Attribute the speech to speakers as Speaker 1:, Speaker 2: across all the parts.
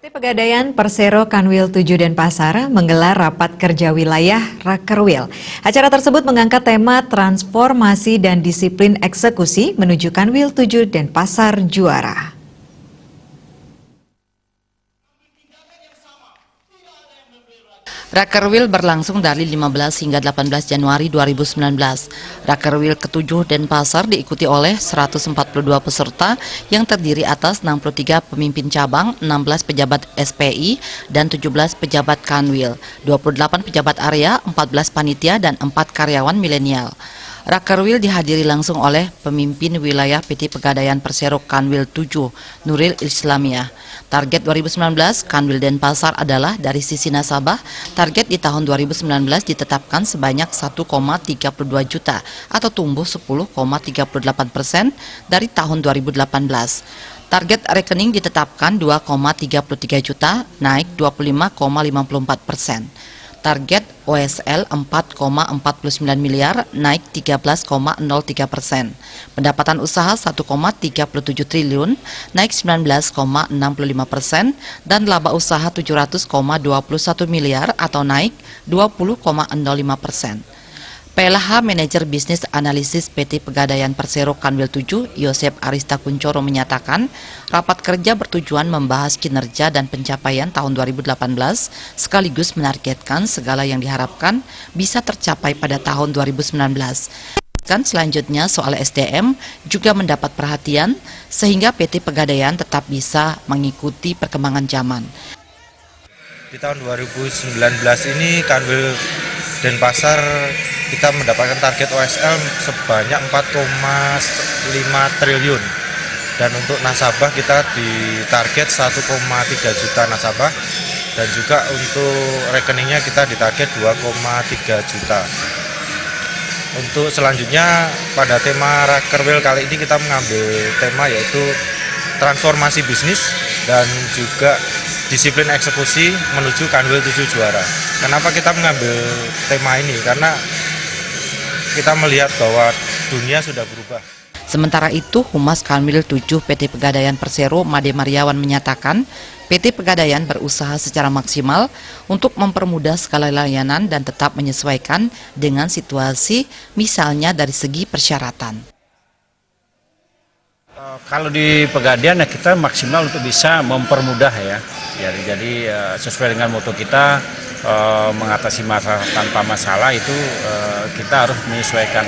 Speaker 1: PT Pegadaian Persero Kanwil 7 Denpasar menggelar rapat kerja wilayah Rakerwil. Acara tersebut mengangkat tema transformasi dan disiplin eksekusi menuju Kanwil 7 Denpasar juara.
Speaker 2: Rakerwil berlangsung dari 15 hingga 18 Januari 2019. Rakerwil ke-7 Denpasar diikuti oleh 142 peserta yang terdiri atas 63 pemimpin cabang, 16 pejabat SPI, dan 17 pejabat Kanwil, 28 pejabat area, 14 panitia, dan 4 karyawan milenial. Rakerwil dihadiri langsung oleh pemimpin wilayah PT Pegadaian Persero Kanwil 7, Nuril Islamiyah. Target 2019 Kanwil Denpasar adalah dari sisi nasabah, target di tahun 2019 ditetapkan sebanyak 1,32 juta atau tumbuh 10,38% dari tahun 2018. Target rekening ditetapkan 2,33 juta, naik 25,54%. Target OSL 4,49 miliar, naik 13,03%. Pendapatan usaha 1,37 triliun, naik 19,65%, dan laba usaha 700,21 miliar atau naik 20,05%. PLH Manajer Bisnis Analisis PT Pegadaian Persero Kanwil 7, Yosep Arista Kuncoro menyatakan, rapat kerja bertujuan membahas kinerja dan pencapaian tahun 2018 sekaligus menargetkan segala yang diharapkan bisa tercapai pada tahun 2019. Selanjutnya soal SDM juga mendapat perhatian sehingga PT Pegadaian tetap bisa mengikuti perkembangan zaman.
Speaker 3: Di tahun 2019 ini Kanwil Denpasar kita mendapatkan target OSL sebanyak 4,5 triliun, dan untuk nasabah kita ditarget 1,3 juta nasabah, dan juga untuk rekeningnya kita ditarget 2,3 juta. Untuk selanjutnya pada tema Rakerwil kali ini kita mengambil tema yaitu transformasi bisnis dan juga disiplin eksekusi menuju Kanwil 7 juara. Kenapa kita mengambil tema ini? Karena kita melihat bahwa dunia sudah berubah.
Speaker 2: Sementara itu, Humas Kanwil 7 PT Pegadaian Persero Made Mariawan menyatakan, PT Pegadaian berusaha secara maksimal untuk mempermudah skala layanan dan tetap menyesuaikan dengan situasi, misalnya dari segi persyaratan.
Speaker 4: Kalau di Pegadaian ya kita maksimal untuk bisa mempermudah ya. Jadi sesuai dengan moto kita, mengatasi masalah tanpa masalah itu kita harus menyesuaikan.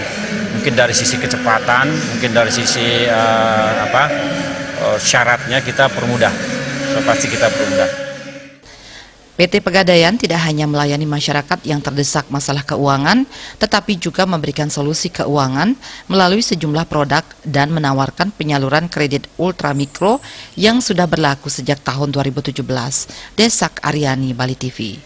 Speaker 4: Mungkin dari sisi kecepatan, mungkin dari sisi syaratnya kita permudah. Pasti kita permudah.
Speaker 2: PT Pegadaian tidak hanya melayani masyarakat yang terdesak masalah keuangan, tetapi juga memberikan solusi keuangan melalui sejumlah produk dan menawarkan penyaluran kredit ultramikro yang sudah berlaku sejak tahun 2017. Desak Aryani, Bali TV.